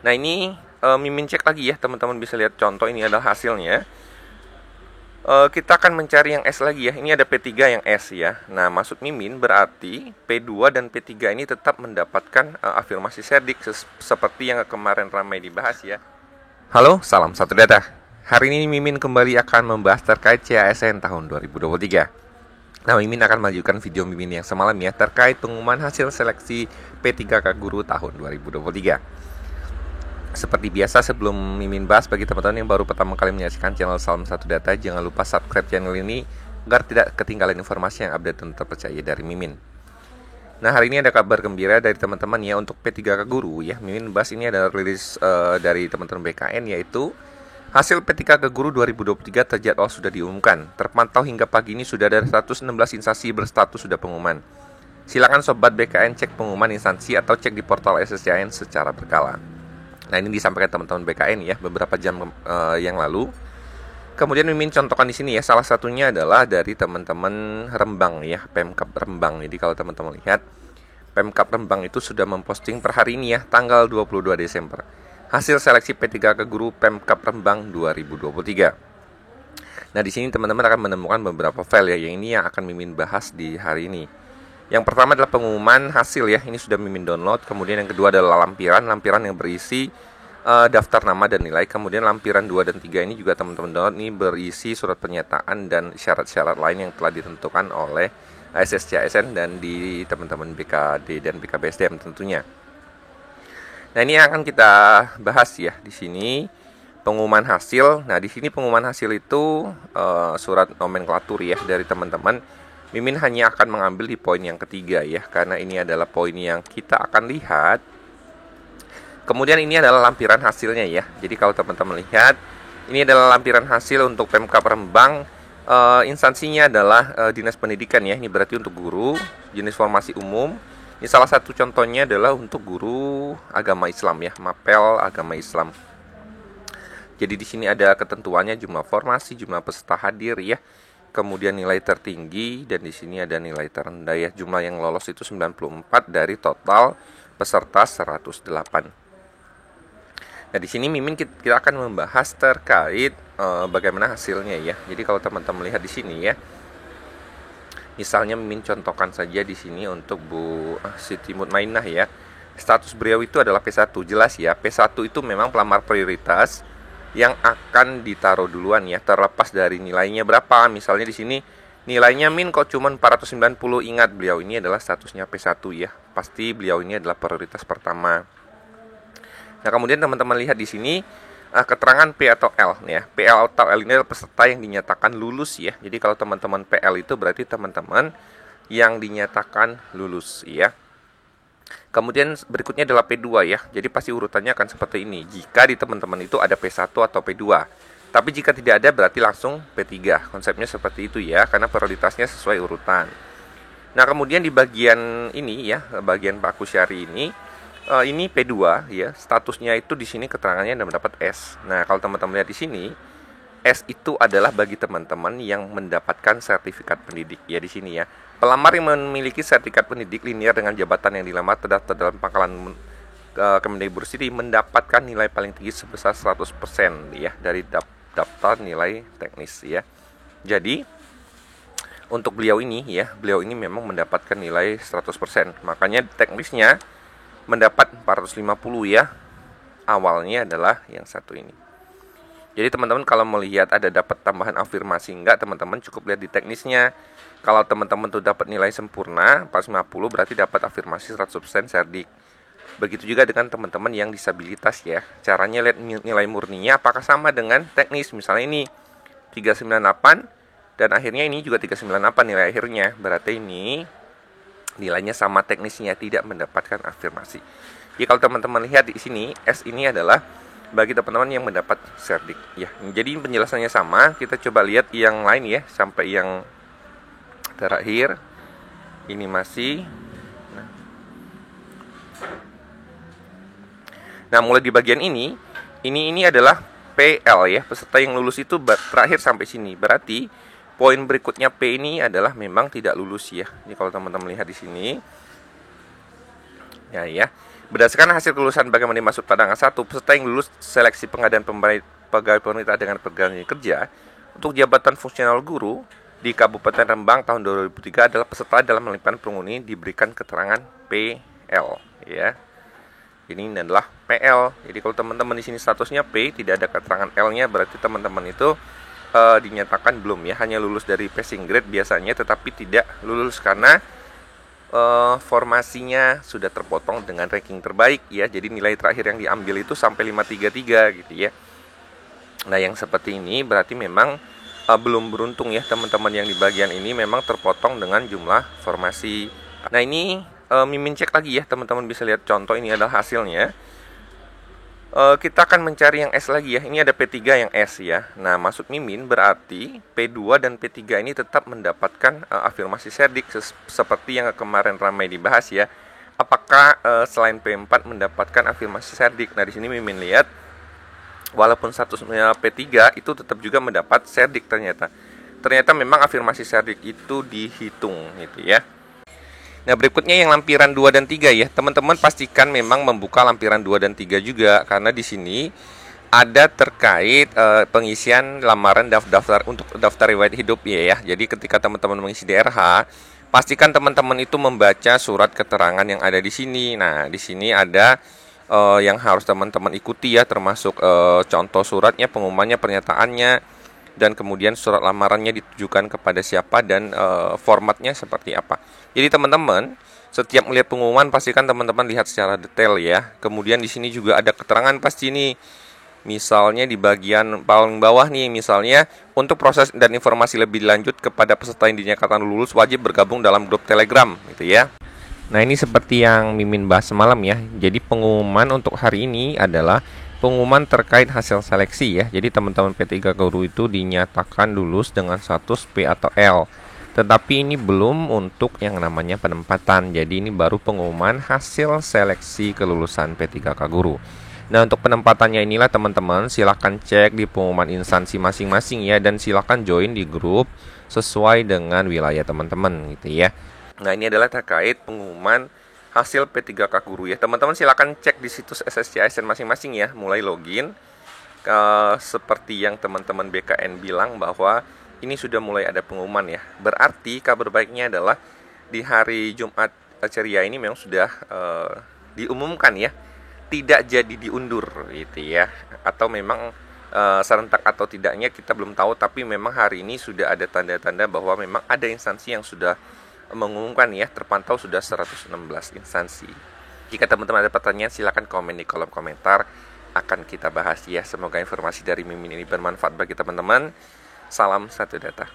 Nah ini Mimin cek lagi ya, teman-teman bisa lihat contoh ini adalah hasilnya. Kita akan mencari yang S lagi ya. Ini ada P3 yang S ya. Nah, maksud Mimin berarti P2 dan P3 ini tetap mendapatkan afirmasi serdik seperti yang kemarin ramai dibahas ya. Halo, salam satu data. Hari ini Mimin kembali akan membahas terkait CASN tahun 2023. Nah, Mimin akan melanjutkan video Mimin yang semalam ya terkait pengumuman hasil seleksi P3K Guru tahun 2023. Seperti biasa, sebelum Mimin bahas, bagi teman-teman yang baru pertama kali menyaksikan channel Salam Satu Data, jangan lupa subscribe channel ini agar tidak ketinggalan informasi yang update dan terpercaya dari Mimin. Nah, hari ini ada kabar gembira dari teman-teman ya untuk P3K Guru ya. Mimin bahas ini adalah rilis dari teman-teman BKN, yaitu hasil P3K Guru 2023 terjadwal sudah diumumkan. Terpantau hingga pagi ini sudah ada 116 instansi berstatus sudah pengumuman. Silakan sobat BKN cek pengumuman instansi atau cek di portal SSCN secara berkala. Nah, ini disampaikan teman-teman BKN ya beberapa jam yang lalu. Kemudian Mimin contohkan di sini ya, salah satunya adalah dari teman-teman Rembang ya, Pemkab Rembang. Jadi kalau teman-teman lihat, Pemkab Rembang itu sudah memposting per hari ini ya, tanggal 22 Desember. Hasil seleksi P3K Guru Pemkab Rembang 2023. Nah, di sini teman-teman akan menemukan beberapa file ya, yang ini yang akan Mimin bahas di hari ini. Yang pertama adalah pengumuman hasil ya, ini sudah Mimin download. Kemudian yang kedua adalah lampiran yang berisi daftar nama dan nilai. Kemudian lampiran 2 dan 3 ini juga teman-teman download, ini berisi surat pernyataan dan syarat-syarat lain yang telah ditentukan oleh SSCASN dan di teman-teman BKD dan BKBSDM tentunya. Nah, ini yang akan kita bahas ya di sini, pengumuman hasil. Nah, di sini pengumuman hasil itu surat nomenklatur ya dari teman-teman. Mimin hanya akan mengambil di poin yang ketiga ya, karena ini adalah poin yang kita akan lihat. Kemudian ini adalah lampiran hasilnya ya. Jadi kalau teman-teman lihat, ini adalah lampiran hasil untuk Pemkab Rembang. Instansinya adalah Dinas Pendidikan ya. Ini berarti untuk guru, jenis formasi umum. Ini salah satu contohnya adalah untuk guru agama Islam ya, Mapel agama Islam. Jadi di sini ada ketentuannya, jumlah formasi, jumlah peserta hadir ya. Kemudian nilai tertinggi, dan di sini ada nilai terendah ya. Jumlah yang lolos itu 94 dari total peserta 108. Nah, di sini Mimin kita akan membahas terkait bagaimana hasilnya ya. Jadi kalau teman-teman lihat di sini ya. Misalnya Mimin contohkan saja di sini untuk Bu Siti Mutmainah ya. Status beliau itu adalah P1, jelas ya. P1 itu memang pelamar prioritas yang akan ditaruh duluan ya, terlepas dari nilainya berapa. Misalnya di sini nilainya min kok cuma 490. Ingat, beliau ini adalah statusnya P1 ya. Pasti beliau ini adalah prioritas pertama. Nah, kemudian teman-teman lihat di sini keterangan P atau L ya. PL atau L ini adalah peserta yang dinyatakan lulus ya. Jadi kalau teman-teman PL itu berarti teman-teman yang dinyatakan lulus ya. Kemudian berikutnya adalah P2 ya. Jadi pasti urutannya akan seperti ini. Jika di teman-teman itu ada P1 atau P2. Tapi jika tidak ada berarti langsung P3. Konsepnya seperti itu ya, karena prioritasnya sesuai urutan. Nah, kemudian di bagian ini ya, bagian Pak Kusyari ini P2 ya. Statusnya itu di sini keterangannya mendapat S. Nah, kalau teman-teman lihat di sini, S itu adalah bagi teman-teman yang mendapatkan sertifikat pendidik ya di sini ya. Pelamar yang memiliki sertifikat pendidik linear dengan jabatan yang dilamar terdaftar dalam pangkalan Kemendikbudristek mendapatkan nilai paling tinggi sebesar 100% ya dari daftar nilai teknis ya. Jadi untuk beliau ini ya, beliau ini memang mendapatkan nilai 100%. Makanya teknisnya mendapat 450 ya. Awalnya adalah yang satu ini. Jadi teman-teman kalau melihat ada dapat tambahan afirmasi enggak, teman-teman cukup lihat di teknisnya. Kalau teman-teman tuh dapat nilai sempurna 450 berarti dapat afirmasi 100% serdik. Begitu juga dengan teman-teman yang disabilitas ya. Caranya lihat nilai murninya apakah sama dengan teknis. Misalnya ini 398 dan akhirnya ini juga 398 nilai akhirnya. Berarti ini nilainya sama teknisnya, tidak mendapatkan afirmasi. Jadi kalau teman-teman lihat di sini, S ini adalah bagi teman-teman yang mendapat serdik ya. Jadi penjelasannya sama. Kita coba lihat yang lain ya, sampai yang terakhir. Ini masih Nah, mulai di bagian ini adalah PL ya, peserta yang lulus itu terakhir sampai sini. Berarti poin berikutnya P ini adalah memang tidak lulus ya. Ini kalau teman-teman lihat di sini. Ya. Berdasarkan hasil kelulusan bagaimana dimaksud pada angka 1, peserta yang lulus seleksi pengadaan pegawai pemerintah dengan pegawai kerja untuk jabatan fungsional guru di Kabupaten Rembang tahun 2003 adalah peserta dalam melimpahkan penghuni diberikan keterangan PL, ya. Ini adalah PL. Jadi kalau teman-teman di sini statusnya P, tidak ada keterangan L-nya, berarti teman-teman itu dinyatakan belum ya, hanya lulus dari passing grade biasanya, tetapi tidak lulus karena formasinya sudah terpotong dengan ranking terbaik ya. Jadi nilai terakhir yang diambil itu sampai 533 gitu ya. Nah, yang seperti ini berarti memang belum beruntung ya teman-teman yang di bagian ini, memang terpotong dengan jumlah formasi. Nah, ini Mimin cek lagi ya, teman-teman bisa lihat contoh, ini adalah hasilnya. Kita akan mencari yang S lagi ya. Ini ada P3 yang S ya. Nah, maksud Mimin berarti P2 dan P3 ini tetap mendapatkan afirmasi serdik seperti yang kemarin ramai dibahas ya. Apakah selain P4 mendapatkan afirmasi serdik? Nah, di sini Mimin lihat walaupun statusnya P3 itu tetap juga mendapat serdik ternyata. Ternyata memang afirmasi serdik itu dihitung gitu ya. Nah, berikutnya yang lampiran 2 dan 3 ya. Teman-teman pastikan memang membuka lampiran 2 dan 3 juga, karena di sini ada terkait pengisian lamaran daftar untuk daftar riwayat hidup ya. Jadi ketika teman-teman mengisi DRH, pastikan teman-teman itu membaca surat keterangan yang ada di sini. Nah, di sini ada yang harus teman-teman ikuti ya, termasuk contoh suratnya, pengumumannya, pernyataannya, dan kemudian surat lamarannya ditujukan kepada siapa, dan formatnya seperti apa. Jadi teman-teman setiap melihat pengumuman pastikan teman-teman lihat secara detail ya. Kemudian di sini juga ada keterangan pasti nih. Misalnya di bagian paling bawah nih, misalnya untuk proses dan informasi lebih lanjut kepada peserta yang dinyatakan lulus wajib bergabung dalam grup Telegram gitu ya. Nah, ini seperti yang Mimin bahas semalam ya. Jadi pengumuman untuk hari ini adalah pengumuman terkait hasil seleksi ya. Jadi teman-teman P3 Guru itu dinyatakan lulus dengan status P atau L. Tetapi ini belum untuk yang namanya penempatan. Jadi ini baru pengumuman hasil seleksi kelulusan P3K Guru. Nah, untuk penempatannya inilah teman-teman silahkan cek di pengumuman instansi masing-masing ya, dan silahkan join di grup sesuai dengan wilayah teman-teman gitu ya. Nah, ini adalah terkait pengumuman hasil P3K Guru ya. Teman-teman silakan cek di situs SSCASN masing-masing ya, mulai login. Seperti yang teman-teman BKN bilang bahwa ini sudah mulai ada pengumuman ya. Berarti kabar baiknya adalah di hari Jumat ceria ini memang sudah diumumkan ya, tidak jadi diundur gitu ya. Atau memang serentak atau tidaknya kita belum tahu, tapi memang hari ini sudah ada tanda-tanda bahwa memang ada instansi yang sudah mengumumkan ya, terpantau sudah 116 instansi. Jika teman-teman ada pertanyaan silakan komen di kolom komentar, akan kita bahas ya. Semoga informasi dari Mimin ini bermanfaat bagi teman-teman. Salam satu data.